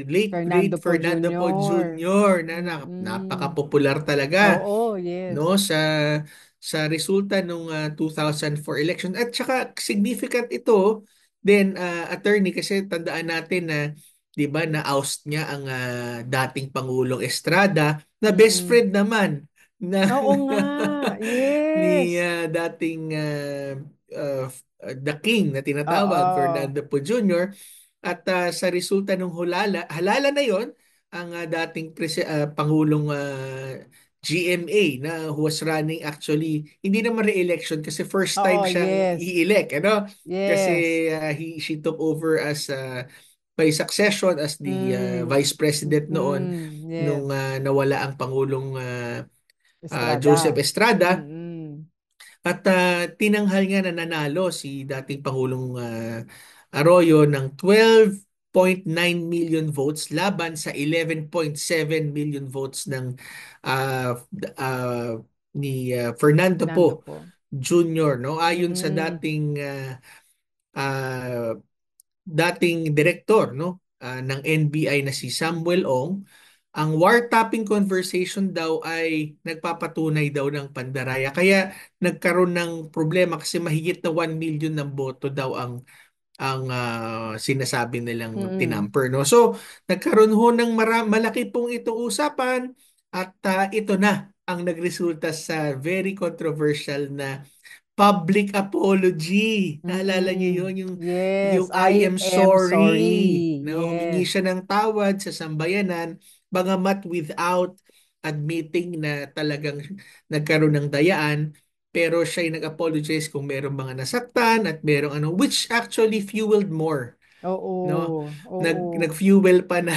great Fernando Po Fernando Po Jr. Jr. na Mm-mm. napaka-popular talaga, Oo, no, yes. sa resulta nung 2004 election. At saka significant ito then attorney, kasi tandaan natin na 'di ba na oust niya ang dating Pangulong Estrada na best Mm-mm. friend naman na Oo nga. ni Yes. dating the King na tinatawag Oo. Fernando Po Jr. At sa resulta ng halala na yon, ang dating Pangulong GMA na who was running, actually hindi naman re-election kasi first time Oo, siyang yes. i-elect, kasi Yes. she took over as by succession as the Mm. vice president noon Mm. nung Yes. nawala ang Pangulong Joseph Estrada. Estrada. Mm-mm. At tinanghal nga na nanalo si dating Pangulong Arroyo ng 12.9 million votes laban sa 11.7 million votes ng ah, ah, ni Fernando Fernando Po po. Jr., no? Ayon sa Mm-mm. ah, dating direktor, no, ng NBI na si Samuel Ong, ang wiretapping conversation daw ay nagpapatunay daw ng pandaraya. Kaya nagkaroon ng problema kasi mahigit na 1 million ng boto daw ang sinasabi nilang Mm-mm. tinamper, no. So nagkaroon ho ng malaki pong itong usapan at ito na ang nagresulta sa very controversial na public apology. Naalala niyo yun, Mm-mm. Yes, yung I I am am sorry sorry. na humingi Yes. siya ng tawad sa sambayanan, bagamat without admitting na talagang nagkaroon ng dayaan, pero siya ay nag-apologize kung merong mga nasaktan at merong which actually fueled more, no? Oo. Oo. Nag-fuel pa na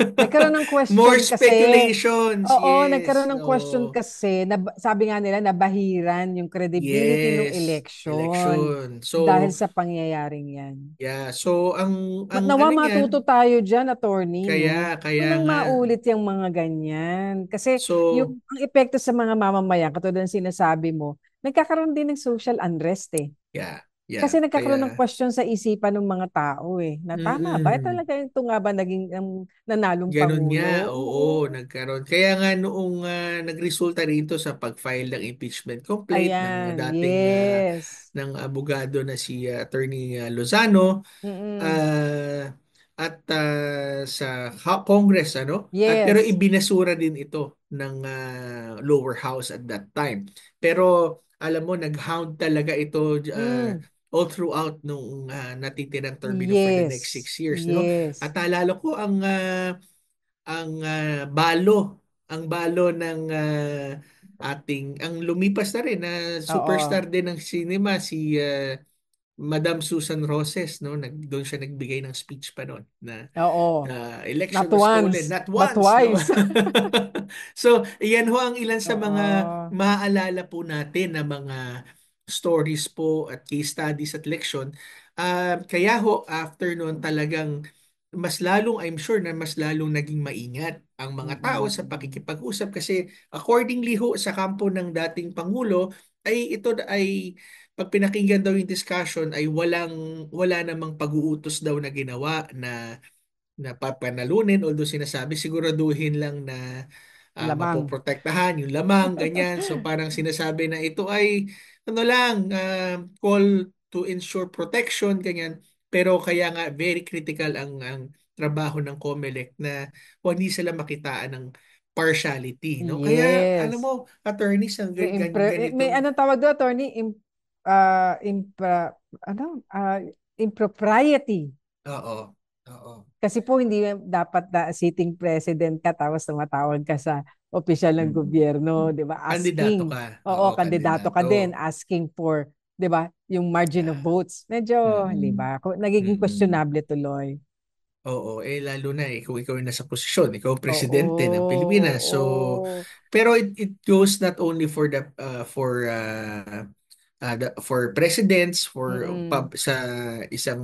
Nagkaroon ng more question kasi. speculations. Oo, nagkaroon Yes. ng question Oh. kasi na sabi nga nila nabahiran yung credibility ng Yes. election Election. dahil So, sa pangyayaring yan. yeah. So, ang Nawa ano niyan, matuto tayo dyan, attorney, no? kaya Huwag nang nga. maulit yung mga ganyan. Kasi So, yung ang epekto sa mga mamamayan, katulad ng sinasabi mo, nagkakaroon din ng social unrest eh. yeah. Yeah. Kasi nagkakaroon ng Kaya, question sa isipan ng mga tao eh. Na tama ba? mm, Talaga ito nga ba naging nanalong ganun nga. pangulo? Oo, Oo. nagkaroon. Kaya nga noong nagresulta rito sa pag-file ng impeachment complaint ng Ayan, dating yes. ng abogado na si Attorney Lozano, Mm-mm. ah, at sa Congress, pero Yes. ibinasura din ito ng lower house at that time. Pero alam mo, nag-hound talaga ito Mm. all throughout nung natitirang termino for the next Yes. 6 years, no? At Yes. naalala ko ang balo ng ang lumipas na rin na Oo. superstar din ng cinema si Madam Susan Roses, no? Doon siya nagbigay ng speech pa noon na Oo. election Not was stolen once, not but once, no? twice. So iyan ho ang ilan sa mga Oo. maaalala po natin na mga stories po at case studies at leksyon. Kaya ho after noon talagang mas lalong, I'm sure na mas lalong naging maingat ang mga tao sa Mm-mm. pakikipag-usap kasi accordingly ho sa kampo ng dating Pangulo ay ito ay pag pinakinggan daw yung discussion ay wala namang pag-uutos daw na ginawa na papanalunin, although sinasabi siguraduhin lang na Lamang. mapoprotektahan yung lamang, ganyan. So parang sinasabi na ito ay ano lang, call to ensure protection, ganyan. Pero kaya nga very critical ang trabaho ng COMELEC na hindi sila makitaan ng partiality, no? Kaya alam Yes. mo, attorneys, ang May ganitong anong tawag doon, attorney? Ano? Impropriety. oo, oo. Kasi po hindi dapat na sitting president ka tapos tumatawag ka sa opisyal ng Mm. gobyerno, 'di ba? Kandidato Asking. ka. Oo, Oo, kandidato ka kandidato. din, asking for, 'di ba, yung margin of Yeah. votes. Medyo, 'di Mm. ba? Nagiging Mm. questionable tuloy. Oo, lalo na kung ikaw ay nasa posisyon, ikaw ang presidente ng Oo, Pilipinas. So, oo. pero it goes not only for presidents, Mm-mm. sa isang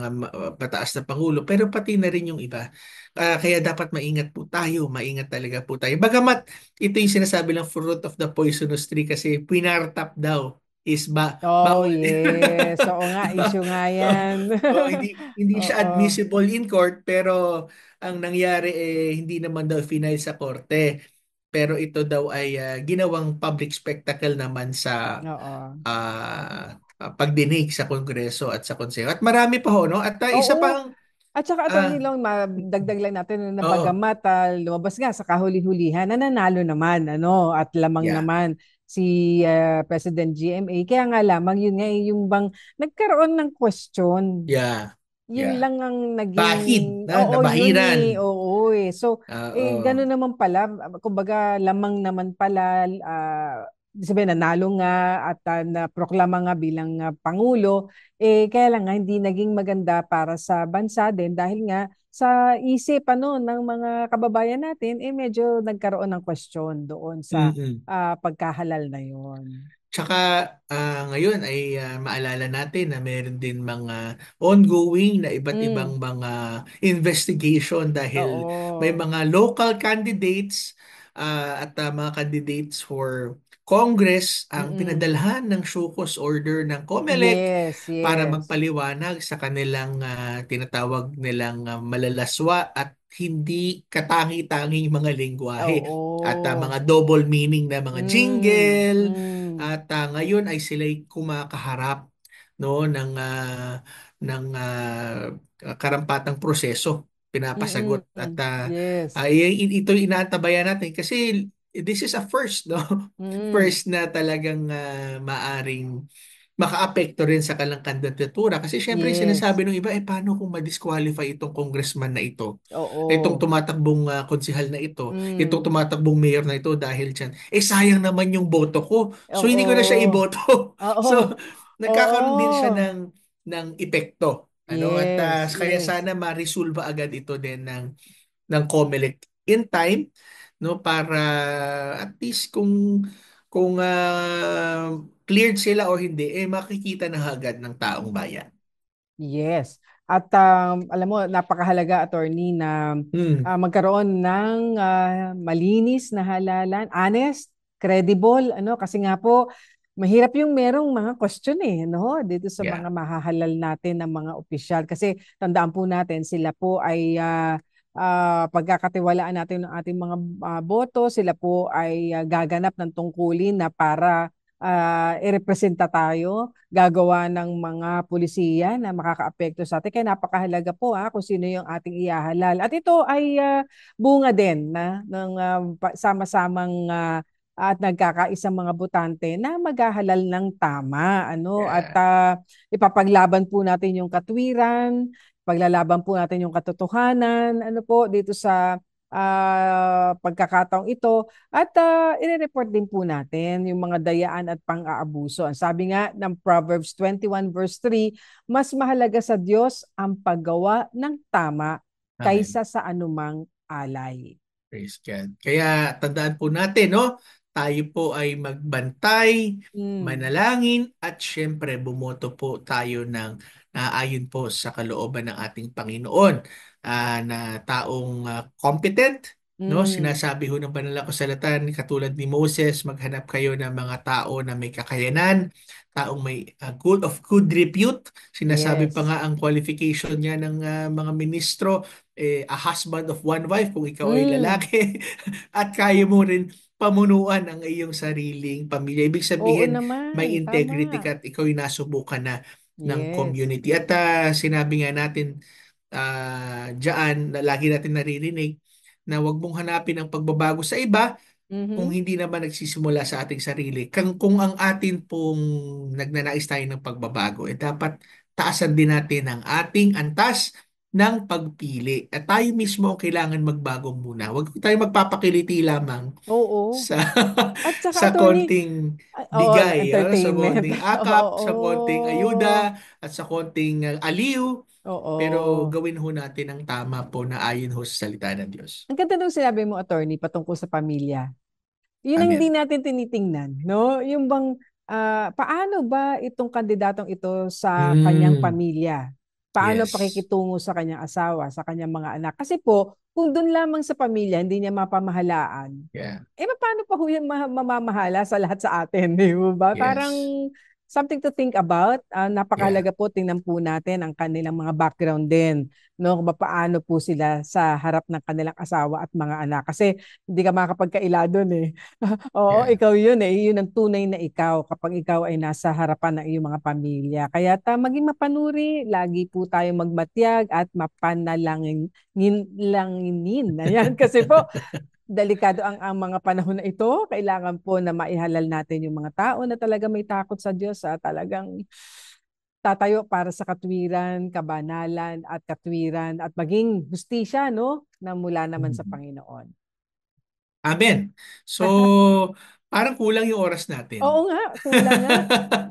mataas na pangulo, pero pati na rin yung iba. Kaya dapat maingat po tayo, maingat talaga po tayo. Bagamat ito yung sinasabi lang fruit of the poisonous tree kasi pinartap daw is Oh, bawal din. yes. Oo nga, issue nga yan. So, hindi siya Oo. admissible in court pero ang nangyari hindi naman daw final sa korte. Pero ito daw ay ginawang public spectacle naman sa Oo. pagdinig sa Kongreso at sa Konseho. At marami pa ho, no? At isa Oo. pang At saka ah, Attorney Long, madagdag lang natin na oo, bagamat lumabas nga sa kahuli-hulihan na nanalo naman ano at lamang yeah, naman si President GMA. Kaya nga lamang yun nga yung bang nagkaroon ng question. yeah, Yun yeah. lang ang naging Bahid na oo yun nabahiran. eh. Oo eh. So Oo. gano'n naman pala kumbaga lamang naman pala sabihin nanalo nga at naproklama nga bilang pangulo kaya lang nga hindi naging maganda para sa bansa din dahil nga sa isip ano ng mga kababayan natin medyo nagkaroon ng question doon sa Mm-mm. pagkahalal na yon. Tsaka ngayon ay maalala natin na meron din mga ongoing na iba't ibang Mm, mga investigation dahil may oo. mga local candidates at mga candidates for Congress ang Mm-mm. pinadalhan ng show cause order ng COMELEC Yes, para yes. magpaliwanag sa kanilang tinatawag nilang malalaswa at hindi katangi-tanging mga lengguwahe at Oo. mga double meaning na mga Mm, jingle mm, at ngayon ay sila'y kumakaharap no ng karampatang proseso mm, pinapasagot at yes. ito inaantabayan natin kasi this is a first no Mm, first na talagang maaring makaapekto rin sa kanilang kandidatura kasi syempre yes. sinasabi ng iba paano kung ma-disqualify itong congressman na ito, itong Oo. tumatakbong konsehal na ito, itong Mm, tumatakbong mayor na ito dahil dyan sayang naman yung boto ko so hindi ko na siya oo. iboto. Oo. So nagkakaroon din siya Oo. ng epekto ano at Yes, kaya yes. sana ma-resolve agad ito din ng COMELEC in time no para at least kung cleared sila o hindi makikita na agad ng taong bayan. Yes. At alam mo, napakahalaga, attorney, na Hmm. magkaroon ng malinis na halalan, honest, credible, ano, kasi nga po, mahirap yung merong mga question no, dito sa Yeah. mga mahahalal natin ng mga opisyal. Kasi tandaan po natin, sila po ay pagkakatiwalaan natin ng ating mga boto, sila po ay gaganap ng tungkulin na para irepresenta tayo gagawa ng mga pulisiya na makakaapekto sa atin. Kaya napakahalaga po kung sino yung ating ihahalal. At ito ay bunga din ng sama-samang at nagkakaisang mga botante na maghahalal ng tama, ano, at Yeah. ipapaglaban po natin yung katwiran, paglalaban po natin yung katotohanan, ano po, dito sa pagkakataong ito, at i-report din po natin yung mga dayaan at pang-aabuso. Ang sabi nga ng Proverbs 21 verse 3, mas mahalaga sa Diyos ang paggawa ng tama Amen. kaysa sa anumang alay. Praise God. Kaya tandaan po natin, no? Tayo po ay magbantay, manalangin, at syempre bumoto po tayo ng naayon po sa kalooban ng ating Panginoon na taong competent, no? Sinasabi ho ng banal na kasulatan, katulad ni Moses, maghanap kayo ng mga tao na may kakayanan, taong may good repute. Sinasabi pa Yes. nga ang qualification niya ng mga ministro, a husband of one wife kung ikaw ay lalaki at kaya mo rin pamunuan ang iyong sariling pamilya. Ibig Oo sabihin, may naman, integrity tama. ka at ikaw ay nasubukan na ng Yes. community. At sinabi nga natin dyan, na lagi natin naririnig, na huwag mong hanapin ang pagbabago sa iba kung hindi naman nagsisimula sa ating sarili. Kung ang atin pong nagnanais tayo ng pagbabago, dapat taasan din natin ang ating antas ng pagpili. At tayo mismo ang kailangan magbago muna. Huwag tayo magpapakiliti lamang Oo. sa At saka, sa attorney, konting oo, bigay, sa entertainment. konting akap, sa konting Oo. ayuda, at sa konting aliw. Pero Oo. gawin ho natin ang tama po na ayon ho sa salita ng Diyos. Ang ganda nung sinabi mo, attorney, patungkol sa pamilya. Yun ang hindi Amen. natin tinitingnan, no? Yung bang, paano ba itong kandidatong ito sa kanyang pamilya? Paano Yes. pakikitungo sa kanyang asawa, sa kanyang mga anak? Kasi po, kung doon lamang sa pamilya, hindi niya mapamahalaan, Yeah. paano pa ho yan mamamahala sa lahat sa atin, di ba? Parang Yes. something to think about. Yeah. Napakahalaga po, tingnan po natin ang kanilang mga background din, no? Kung paano po sila sa harap ng kanilang asawa at mga anak. Kasi hindi ka makakapagkaila doon eh. Oo, Yeah. ikaw yun eh. Yun ang tunay na ikaw kapag ikaw ay nasa harapan ng iyong mga pamilya. Kaya maging mapanuri, lagi po tayo magmatyag at mapanalangin langinin. Ayan, kasi po, delikado ang mga panahon na ito. Kailangan po na maihalal natin yung mga tao na talaga may takot sa Diyos, talagang tatayo para sa katwiran, kabanalan at katwiran at maging hustisya, no? Na mula naman sa Panginoon. Amen. So, parang kulang yung oras natin. Oo nga, kulang nga.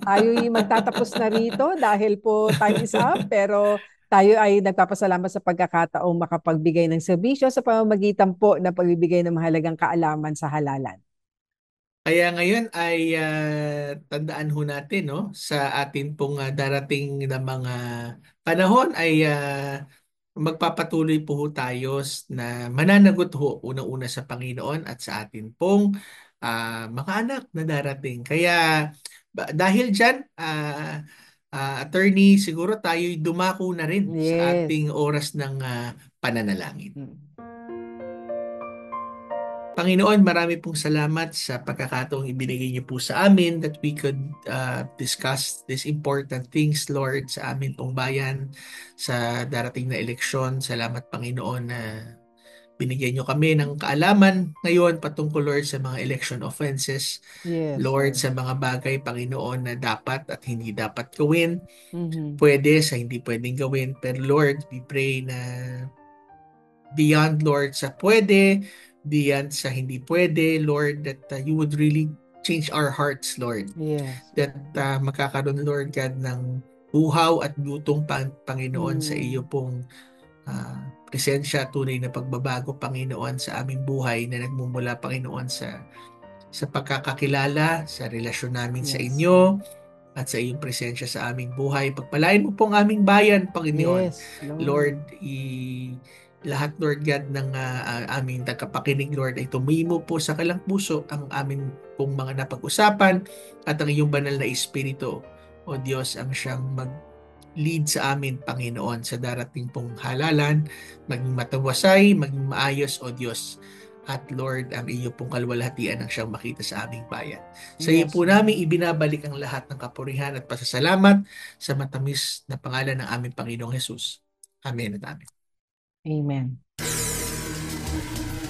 Tayo'y magtatapos na rito dahil po time is up, pero tayo ay nagpapasalamat sa pagkakataong makapagbigay ng serbisyo sa pamamagitan po ng pagbibigay ng mahalagang kaalaman sa halalan. Kaya ngayon ay tandaan ho natin, no, sa atin pong darating na mga panahon ay magpapatuloy po ho tayo na mananagot ho unang-una sa Panginoon at sa atin pong mga anak na darating. Kaya dahil dyan, attorney, siguro tayo'y dumako na rin sa Yes. ating oras ng pananalangin. Mm. Panginoon, marami pong salamat sa pagkakataong ibinigay niyo po sa amin that we could discuss these important things, Lord, sa amin pong bayan, sa darating na eleksyon. Salamat, Panginoon, na binigyan niyo kami ng kaalaman ngayon patungkol, Lord, sa mga election offenses. Yes, Lord, Lord. sa mga bagay, Panginoon, na dapat at hindi dapat gawin. Mhm. Pwede sa hindi pwedeng gawin. Pero Lord, we pray na beyond, Lord, sa pwede, beyond sa hindi pwede, Lord, that you would really change our hearts, Lord. Yes. That magkakaroon, Lord God, ng uhaw at gutong Panginoon sa iyo pong presensya, tunay na pagbabago, Panginoon, sa aming buhay na nagmumula, Panginoon, sa pagkakakilala, sa relasyon namin sa Yes. inyo, at sa iyong presensya sa aming buhay. Pagpalain mo pong aming bayan, Panginoon. Yes, Lord, lahat, Lord God, ng aming tagapakinig, Lord, ay tumimo po sa kalang puso ang aming pong mga napag-usapan at ang iyong banal na Espiritu, o Diyos, ang siyang mag-lead sa amin, Panginoon, sa darating pong halalan, maging matawasay, maging maayos, o Diyos. At Lord, ang iyo pong kalwalhatian ang siyang makita sa aming bayan. Sa iyo Yes, po Lord. namin ibinabalik ang lahat ng kapurihan at pasasalamat sa matamis na pangalan ng aming Panginoong Jesus. Amen at amen. Amen.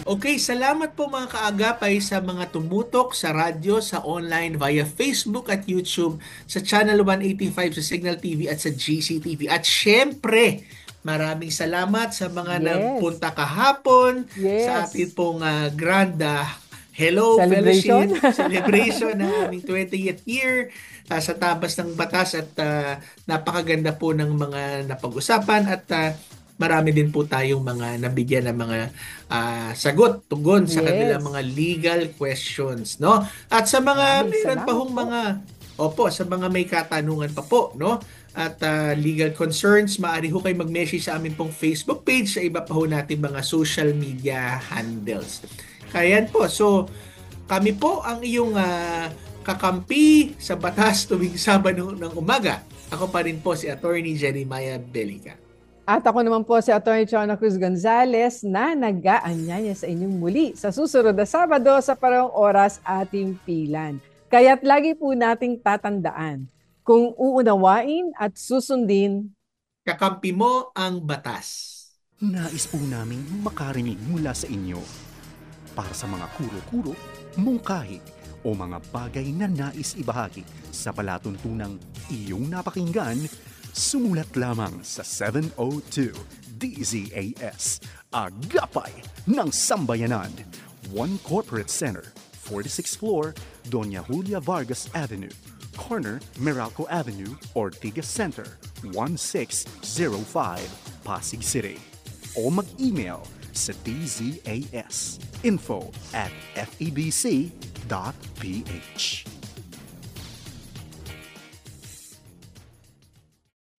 Okay, salamat po mga kaagapay sa mga tumutok sa radyo, sa online, via Facebook at YouTube, sa Channel 185, sa Signal TV at sa GCTV. At syempre, maraming salamat sa mga nagpunta kahapon sa ating pong grand Hello Celebration. Fellowship celebration ng aming 20th year sa Tabas ng Batas at napakaganda po ng mga napag-usapan at marami din po tayong mga nabigyan ng mga sagot, tugon sa kanilang mga legal questions, no? At sa mga meron pa hong mga sa mga may katanungan pa po, no? At legal concerns, maaari ho kayo mag-message sa aming pong Facebook page sa iba pa ho natin mga social media handles. Kaya po, so kami po ang iyong kakampi sa batas tuwing Sabado ng umaga. Ako pa rin po si Attorney Jeremiah Belica. At ako naman po si Atty. Chona Cruz Gonzales na nag-aanyaya sa inyong muli sa susunod na Sabado sa parehong oras ating pilan. Kaya't lagi po nating tatandaan, kung uunawain at susundin, kakampi mo ang batas. Nais po naming makarinig mula sa inyo. Para sa mga kuro-kuro, mungkahi o mga bagay na nais ibahagi sa palatuntunang iyong napakinggan, sumulat lamang sa 702 DZAS, Agapay ng Sambayanan, 1 Corporate Center, 46th floor, Doña Julia Vargas Avenue, corner Meralco Avenue, Ortigas Center, 1605, Pasig City. O mag-email sa DZAS info@febc.ph.